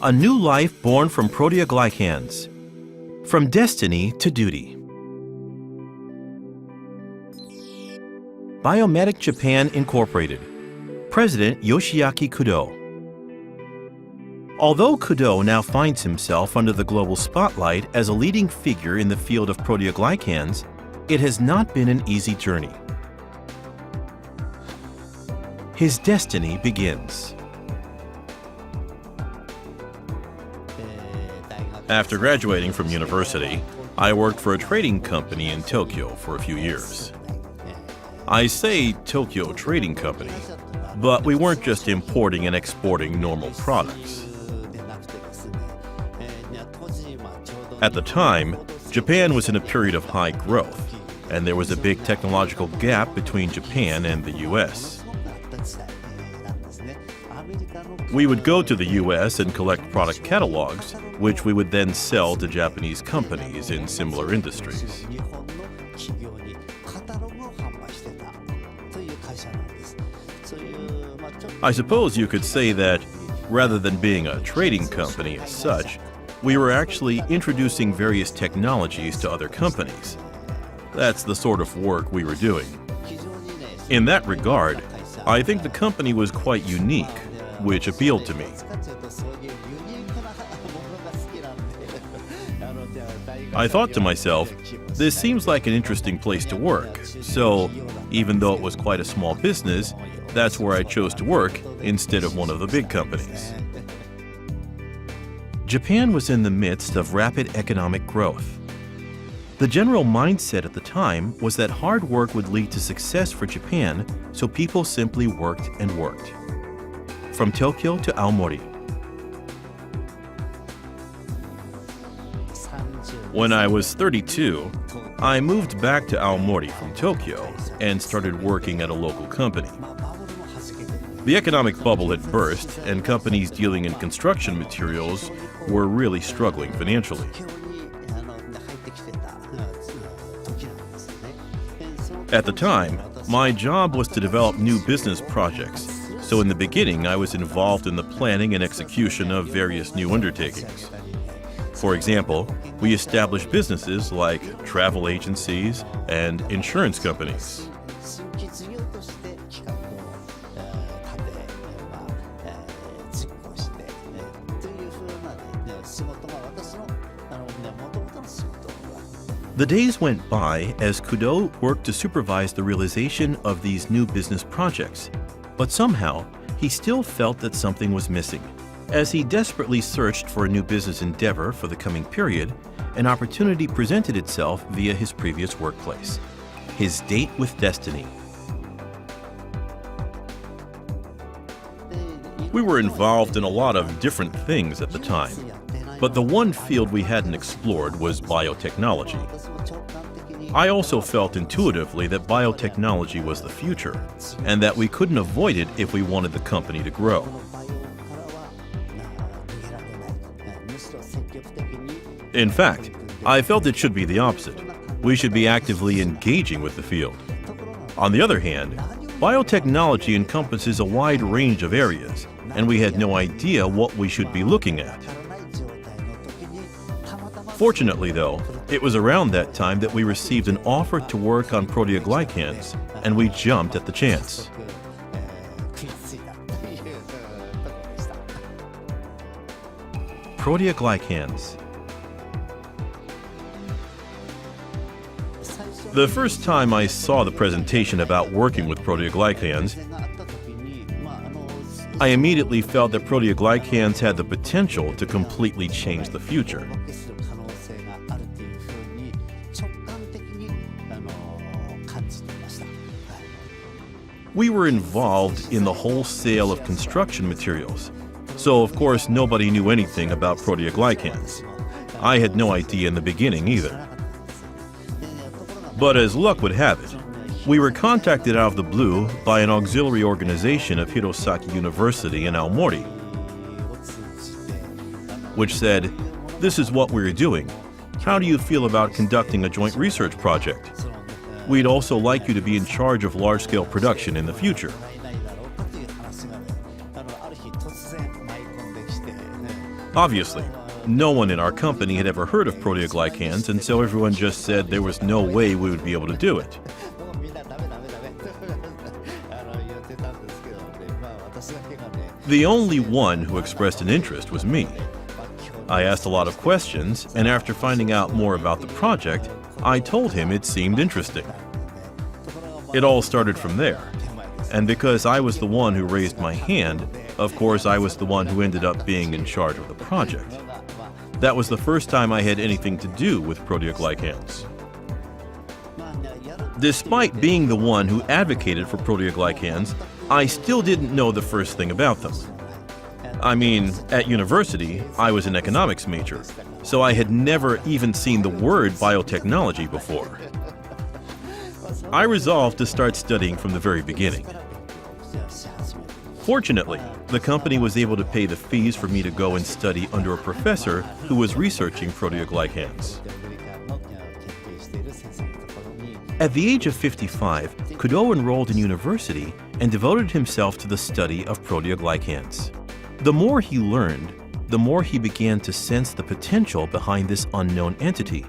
A new life born from proteoglycans. From destiny to duty. Biomatec Japan Incorporated. President Yoshiaki Kudo. Although Kudo now finds himself under the global spotlight as a leading figure in the field of proteoglycans, it has not been an easy journey. His destiny begins. After graduating from university, I worked for a trading company in Tokyo for a few years. I say Tokyo Trading Company, but we weren't just importing and exporting normal products. At the time, Japan was in a period of high growth, and there was a big technological gap between Japan and the US. We would go to the US and collect product catalogs, which we would then sell to Japanese companies in similar industries. I suppose you could say that, rather than being a trading company as such, we were actually introducing various technologies to other companies. That's the sort of work we were doing. In that regard, I think the company was quite unique, which appealed to me. I thought to myself, this seems like an interesting place to work, so even though it was quite a small business, that's where I chose to work instead of one of the big companies. Japan was in the midst of rapid economic growth. The general mindset at the time was that hard work would lead to success for Japan, so people simply worked and worked. From Tokyo to Aomori. When I was 32, I moved back to Aomori from Tokyo and started working at a local company. The economic bubble had burst, and companies dealing in construction materials were really struggling financially. At the time, my job was to develop new business projects, so in the beginning I was involved in the planning and execution of various new undertakings. For example, we established businesses like travel agencies and insurance companies. The days went by as Kudo worked to supervise the realization of these new business projects, but somehow he still felt that something was missing. As he desperately searched for a new business endeavor for the coming period, an opportunity presented itself via his previous workplace, his date with destiny. We were involved in a lot of different things at the time, but the one field we hadn't explored was biotechnology. I also felt intuitively that biotechnology was the future, and that we couldn't avoid it if we wanted the company to grow. In fact, I felt it should be the opposite. We should be actively engaging with the field. On the other hand, biotechnology encompasses a wide range of areas, and we had no idea what we should be looking at. Fortunately, though, it was around that time that we received an offer to work on proteoglycans, and we jumped at the chance. Proteoglycans. The first time I saw the presentation about working with proteoglycans, I immediately felt that proteoglycans had the potential to completely change the future. We were involved in the wholesale of construction materials, so of course nobody knew anything about proteoglycans. I had no idea in the beginning either. But as luck would have it, we were contacted out of the blue by an auxiliary organization of Hirosaki University in Aomori, which said, "This is what we're doing. How do you feel about conducting a joint research project? We'd also like you to be in charge of large-scale production in the future." Obviously, no one in our company had ever heard of proteoglycans, and so everyone just said there was no way we would be able to do it. The only one who expressed an interest was me. I asked a lot of questions, and after finding out more about the project, I told him it seemed interesting. It all started from there, and because I was the one who raised my hand, of course I was the one who ended up being in charge of the project. That was the first time I had anything to do with proteoglycans. Despite being the one who advocated for proteoglycans, I still didn't know the first thing about them. I mean, at university, I was an economics major, so I had never even seen the word biotechnology before. I resolved to start studying from the very beginning. Fortunately, the company was able to pay the fees for me to go and study under a professor who was researching proteoglycans. At the age of 55, Kudo enrolled in university and devoted himself to the study of proteoglycans. The more he learned, the more he began to sense the potential behind this unknown entity,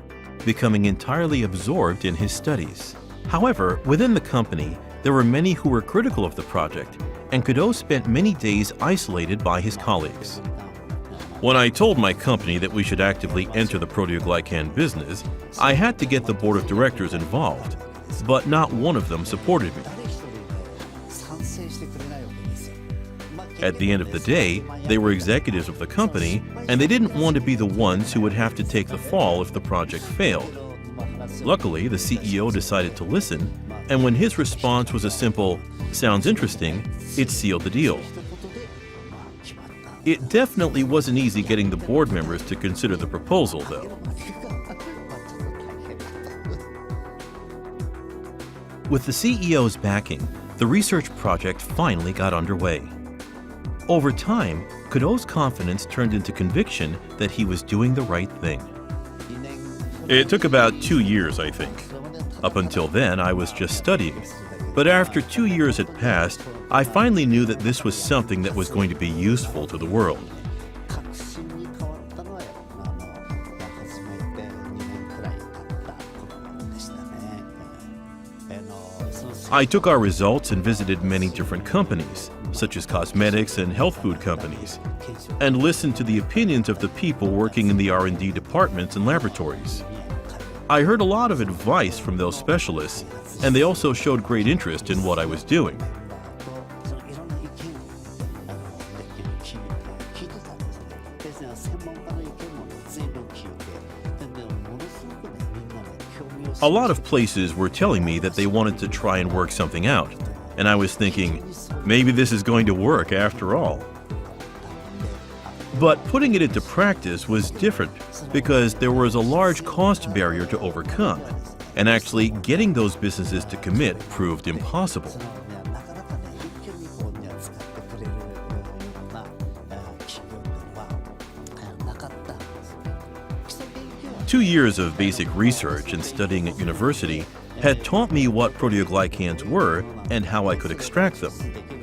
becoming entirely absorbed in his studies. However, within the company, there were many who were critical of the project, and Kudo spent many days isolated by his colleagues. When I told my company that we should actively enter the proteoglycan business, I had to get the board of directors involved, but not one of them supported me. At the end of the day, they were executives of the company, and they didn't want to be the ones who would have to take the fall if the project failed. Luckily, the CEO decided to listen, and when his response was a simple, "Sounds interesting," it sealed the deal. It definitely wasn't easy getting the board members to consider the proposal, though. With the CEO's backing, the research project finally got underway. Over time, Kudo's confidence turned into conviction that he was doing the right thing. It took about 2 years, I think. Up until then, I was just studying. But after 2 years had passed, I finally knew that this was something that was going to be useful to the world. I took our results and visited many different companies, such as cosmetics and health food companies, and listened to the opinions of the people working in the R&D departments and laboratories. I heard a lot of advice from those specialists, and they also showed great interest in what I was doing. A lot of places were telling me that they wanted to try and work something out, and I was thinking, maybe this is going to work after all. But putting it into practice was different because there was a large cost barrier to overcome, and actually getting those businesses to commit proved impossible. Two years of basic research and studying at university had taught me what proteoglycans were and how I could extract them.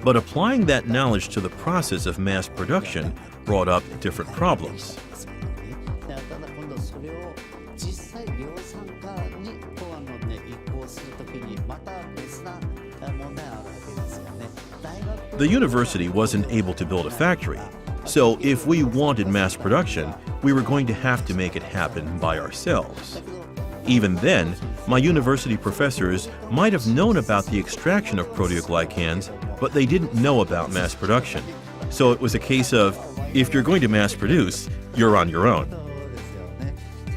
But applying that knowledge to the process of mass production brought up different problems. The university wasn't able to build a factory, so if we wanted mass production, we were going to have to make it happen by ourselves. Even then, my university professors might have known about the extraction of proteoglycans, but they didn't know about mass production. So it was a case of, if you're going to mass produce, you're on your own.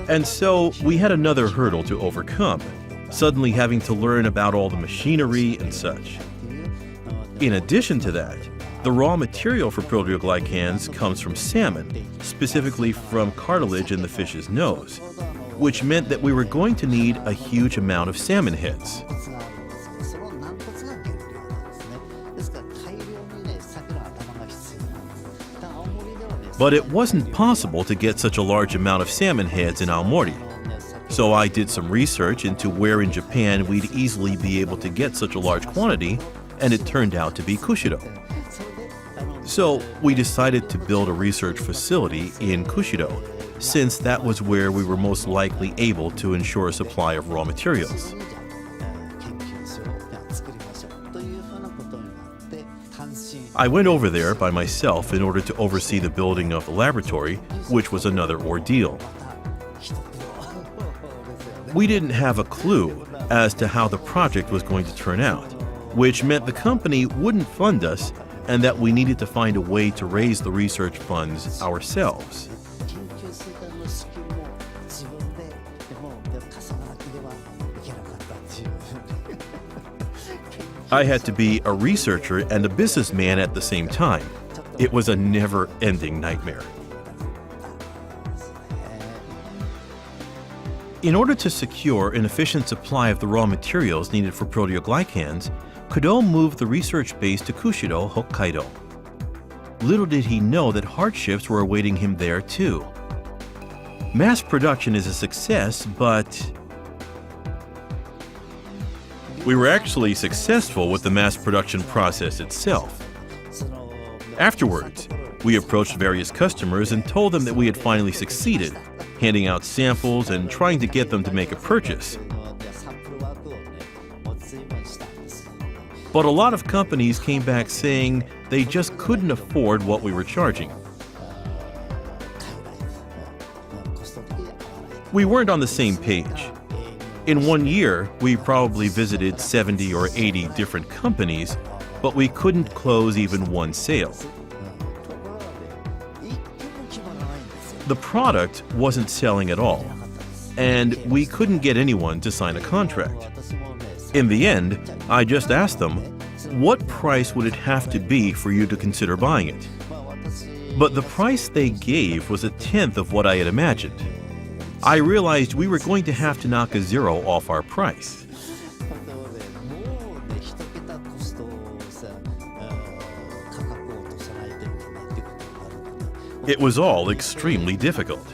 And so we had another hurdle to overcome, suddenly having to learn about all the machinery and such. In addition to that, the raw material for proteoglycans comes from salmon, specifically from cartilage in the fish's nose, which meant that we were going to need a huge amount of salmon heads. But it wasn't possible to get such a large amount of salmon heads in Aomori. So I did some research into where in Japan we'd easily be able to get such a large quantity, and it turned out to be Kushido. So we decided to build a research facility in Kushido, since that was where we were most likely able to ensure a supply of raw materials. I went over there by myself in order to oversee the building of the laboratory, which was another ordeal. We didn't have a clue as to how the project was going to turn out, which meant the company wouldn't fund us and that we needed to find a way to raise the research funds ourselves. I had to be a researcher and a businessman at the same time. It was a never-ending nightmare. In order to secure an efficient supply of the raw materials needed for proteoglycans, Kudo moved the research base to Kushido, Hokkaido. Little did he know that hardships were awaiting him there too. Mass production is a success, but we were actually successful with the mass production process itself. Afterwards, we approached various customers and told them that we had finally succeeded, handing out samples and trying to get them to make a purchase. But a lot of companies came back saying they just couldn't afford what we were charging. We weren't on the same page. In 1 year, we probably visited 70 or 80 different companies, but we couldn't close even one sale. The product wasn't selling at all, and we couldn't get anyone to sign a contract. In the end, I just asked them, what price would it have to be for you to consider buying it? But the price they gave was 1/10 of what I had imagined. I realized we were going to have to knock a zero off our price. It was all extremely difficult.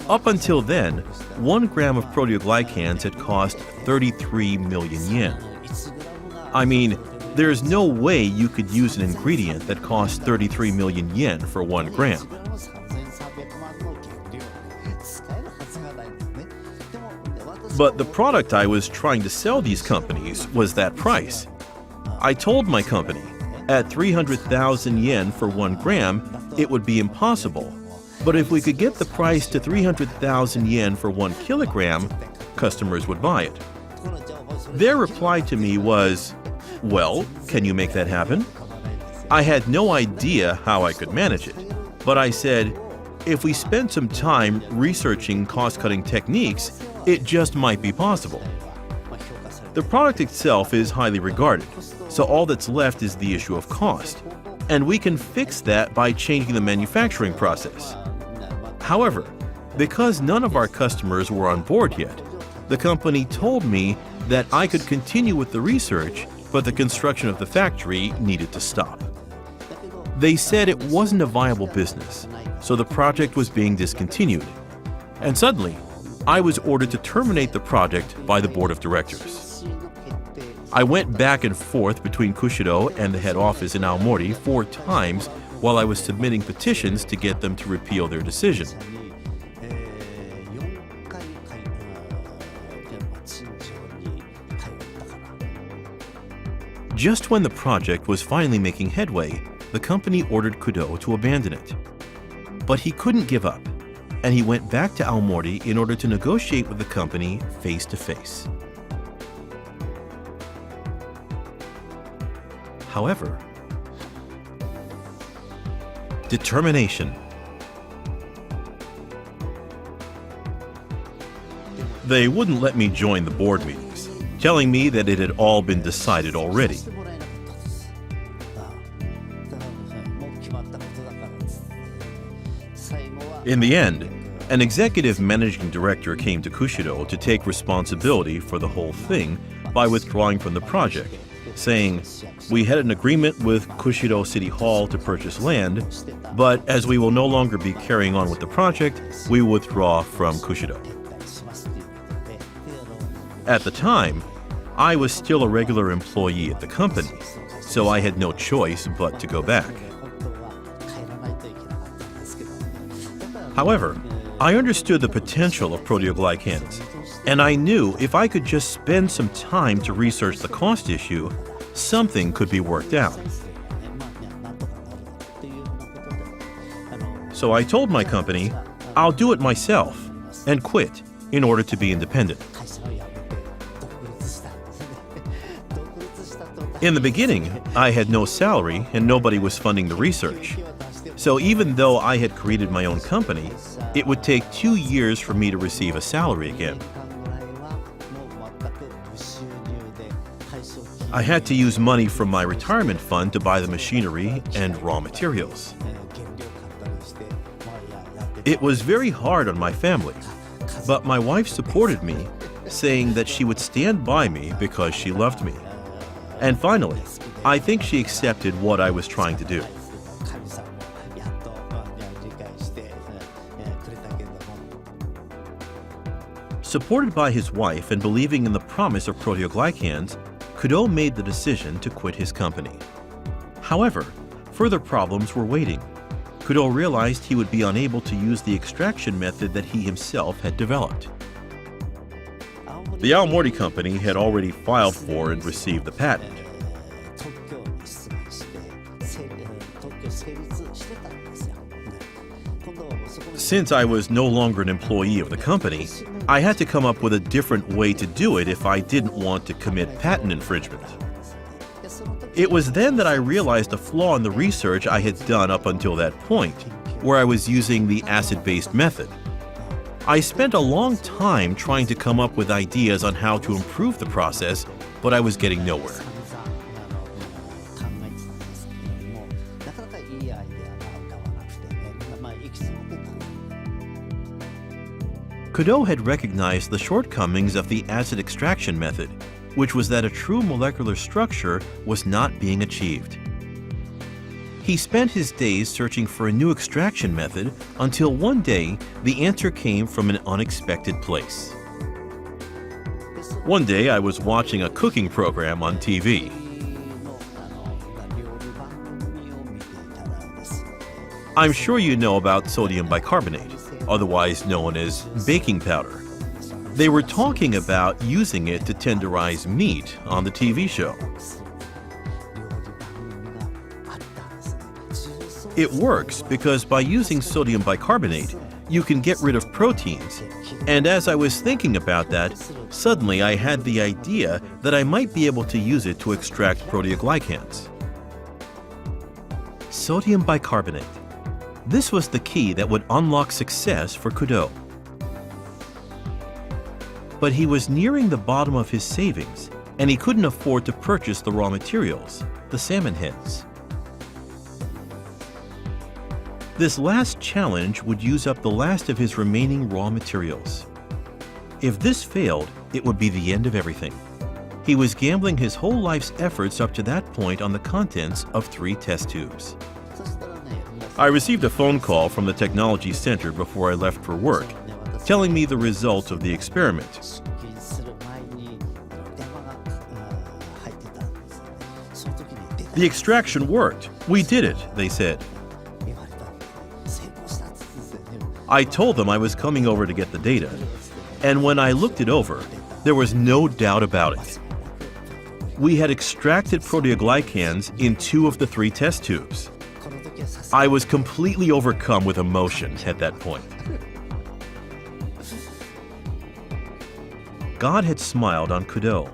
Up until then, 1 gram of proteoglycans had cost 33 million yen. I mean, there's no way you could use an ingredient that costs 33 million yen for 1 gram. But the product I was trying to sell these companies was that price. I told my company, at 300,000 yen for 1 gram, it would be impossible. But if we could get the price to 300,000 yen for 1 kilogram, customers would buy it. Their reply to me was, well, can you make that happen? I had no idea how I could manage it, but I said, if we spend some time researching cost-cutting techniques, it just might be possible. The product itself is highly regarded, so all that's left is the issue of cost, and we can fix that by changing the manufacturing process. However, because none of our customers were on board yet, the company told me that I could continue with the research, but the construction of the factory needed to stop. They said it wasn't a viable business, so the project was being discontinued. And suddenly, I was ordered to terminate the project by the board of directors. I went back and forth between Kushido and the head office in Aomori 4 times while I was submitting petitions to get them to repeal their decision. Just when the project was finally making headway, the company ordered Kudo to abandon it. But he couldn't give up, and he went back to Aomori in order to negotiate with the company face to face. However, determination. They wouldn't let me join the board meetings, telling me that it had all been decided already. In the end, an executive managing director came to Kushido to take responsibility for the whole thing by withdrawing from the project, saying, "We had an agreement with Kushido City Hall to purchase land, but as we will no longer be carrying on with the project, we withdraw from Kushido." At the time, I was still a regular employee at the company, so I had no choice but to go back. However, I understood the potential of proteoglycans, and I knew if I could just spend some time to research the cost issue, something could be worked out. So I told my company, I'll do it myself, and quit in order to be independent. In the beginning, I had no salary and nobody was funding the research. So even though I had created my own company, it would take 2 years for me to receive a salary again. I had to use money from my retirement fund to buy the machinery and raw materials. It was very hard on my family, but my wife supported me, saying that she would stand by me because she loved me. And finally, I think she accepted what I was trying to do. Supported by his wife and believing in the promise of proteoglycans, Kudo made the decision to quit his company. However, further problems were waiting. Kudo realized he would be unable to use the extraction method that he himself had developed. The Aomori company had already filed for and received the patent. Since I was no longer an employee of the company, I had to come up with a different way to do it if I didn't want to commit patent infringement. It was then that I realized a flaw in the research I had done up until that point, where I was using the acid-based method. I spent a long time trying to come up with ideas on how to improve the process, but I was getting nowhere. Kudo had recognized the shortcomings of the acid extraction method, which was that a true molecular structure was not being achieved. He spent his days searching for a new extraction method until one day the answer came from an unexpected place. One day I was watching a cooking program on TV. I'm sure you know about sodium bicarbonate, otherwise known as baking powder. They were talking about using it to tenderize meat on the TV show. It works because by using sodium bicarbonate, you can get rid of proteins. And as I was thinking about that, suddenly I had the idea that I might be able to use it to extract proteoglycans. Sodium bicarbonate. This was the key that would unlock success for Kudo. But he was nearing the bottom of his savings, and he couldn't afford to purchase the raw materials, the salmon heads. This last challenge would use up the last of his remaining raw materials. If this failed, it would be the end of everything. He was gambling his whole life's efforts up to that point on the contents of 3 test tubes. I received a phone call from the technology center before I left for work, telling me the result of the experiment. The extraction worked. We did it, they said. I told them I was coming over to get the data, and when I looked it over, there was no doubt about it. We had extracted proteoglycans in 2 of the 3 test tubes. I was completely overcome with emotion at that point. God had smiled on Kudo.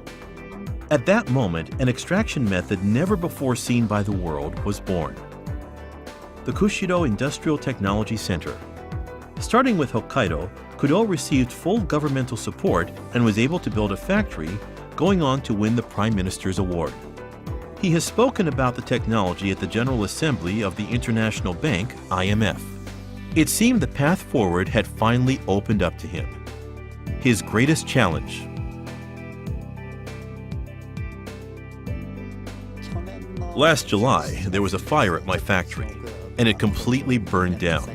At that moment, an extraction method never before seen by the world was born. The Kushido Industrial Technology Center. Starting with Hokkaido, Kudo received full governmental support and was able to build a factory, going on to win the Prime Minister's Award. He has spoken about the technology at the General Assembly of the International Bank, IMF. It seemed the path forward had finally opened up to him. His greatest challenge. Last July, there was a fire at my factory, and it completely burned down.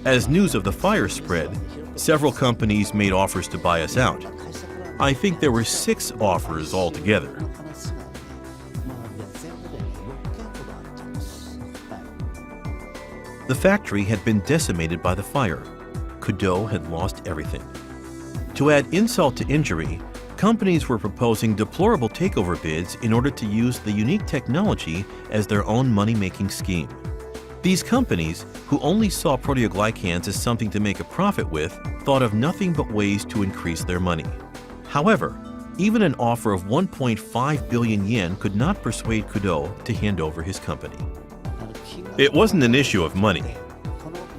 As news of the fire spread, several companies made offers to buy us out. I think there were 6 offers altogether. The factory had been decimated by the fire. Kudo had lost everything. To add insult to injury, companies were proposing deplorable takeover bids in order to use the unique technology as their own money-making scheme. These companies, who only saw proteoglycans as something to make a profit with, thought of nothing but ways to increase their money. However, even an offer of 1.5 billion yen could not persuade Kudo to hand over his company. It wasn't an issue of money.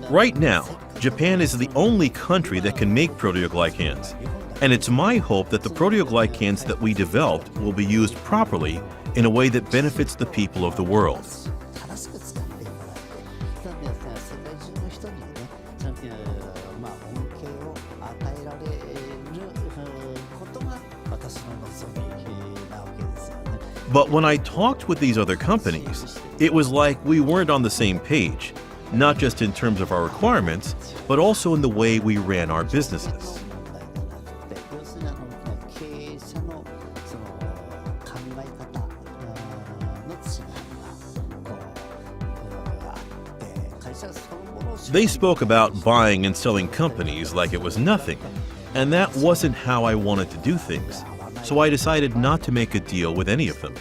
Right now, Japan is the only country that can make proteoglycans, and it's my hope that the proteoglycans that we developed will be used properly in a way that benefits the people of the world. But when I talked with these other companies, it was like we weren't on the same page, not just in terms of our requirements, but also in the way we ran our businesses. They spoke about buying and selling companies like it was nothing, and that wasn't how I wanted to do things, so I decided not to make a deal with any of them.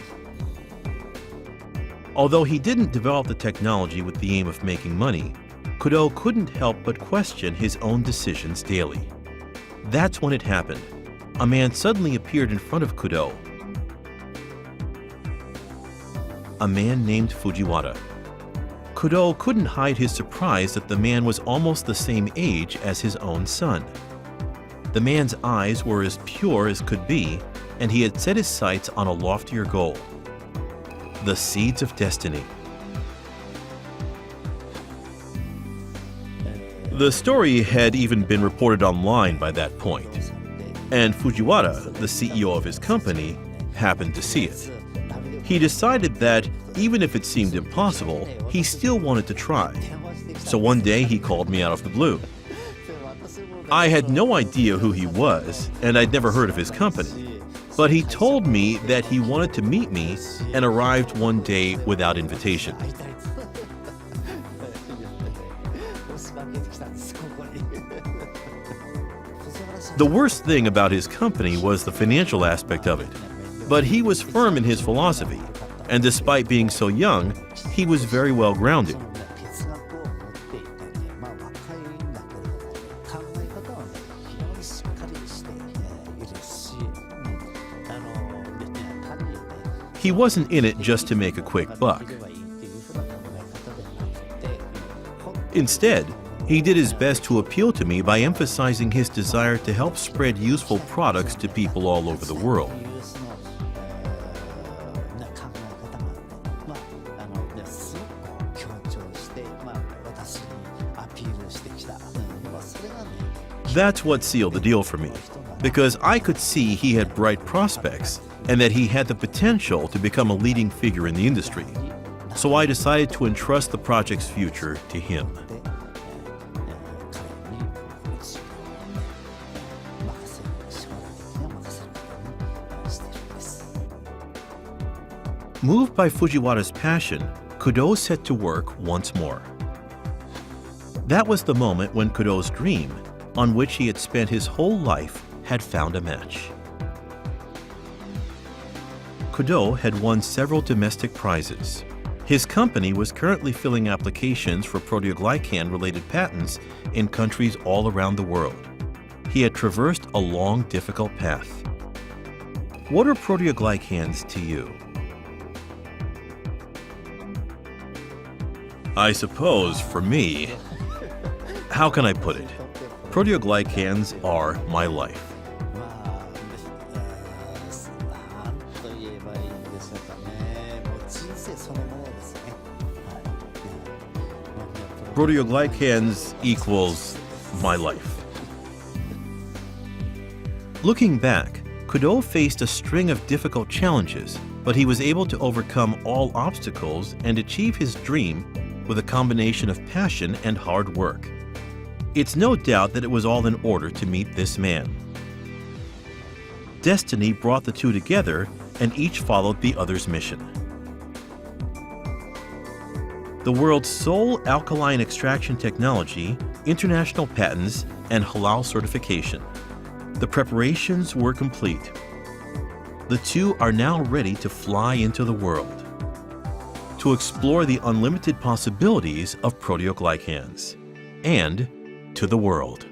Although he didn't develop the technology with the aim of making money, Kudo couldn't help but question his own decisions daily. That's when it happened. A man suddenly appeared in front of Kudo. A man named Fujiwara. Kudo couldn't hide his surprise that the man was almost the same age as his own son. The man's eyes were as pure as could be, and he had set his sights on a loftier goal: the seeds of destiny. The story had even been reported online by that point, and Fujiwara, the CEO of his company, happened to see it. He decided that, even if it seemed impossible, he still wanted to try. So one day he called me out of the blue. I had no idea who he was, and I'd never heard of his company. But he told me that he wanted to meet me and arrived one day without invitation. The worst thing about his company was the financial aspect of it, but he was firm in his philosophy, and despite being so young, he was very well grounded. He wasn't in it just to make a quick buck. Instead, he did his best to appeal to me by emphasizing his desire to help spread useful products to people all over the world. That's what sealed the deal for me, because I could see he had bright prospects and that he had the potential to become a leading figure in the industry. So I decided to entrust the project's future to him. Moved by Fujiwara's passion, Kudo set to work once more. That was the moment when Kudo's dream, on which he had spent his whole life, had found a match. Kudo had won several domestic prizes. His company was currently filling applications for proteoglycan-related patents in countries all around the world. He had traversed a long, difficult path. What are proteoglycans to you? I suppose, for me, how can I put it? Proteoglycans are my life. Proteoglycans equals my life. Looking back, Kudo faced a string of difficult challenges, but he was able to overcome all obstacles and achieve his dream with a combination of passion and hard work. It's no doubt that it was all in order to meet this man. Destiny brought the two together, and each followed the other's mission. the world's sole alkaline extraction technology, international patents, and halal certification. The preparations were complete. The two are now ready to fly into the world, to explore the unlimited possibilities of proteoglycans, and to the world.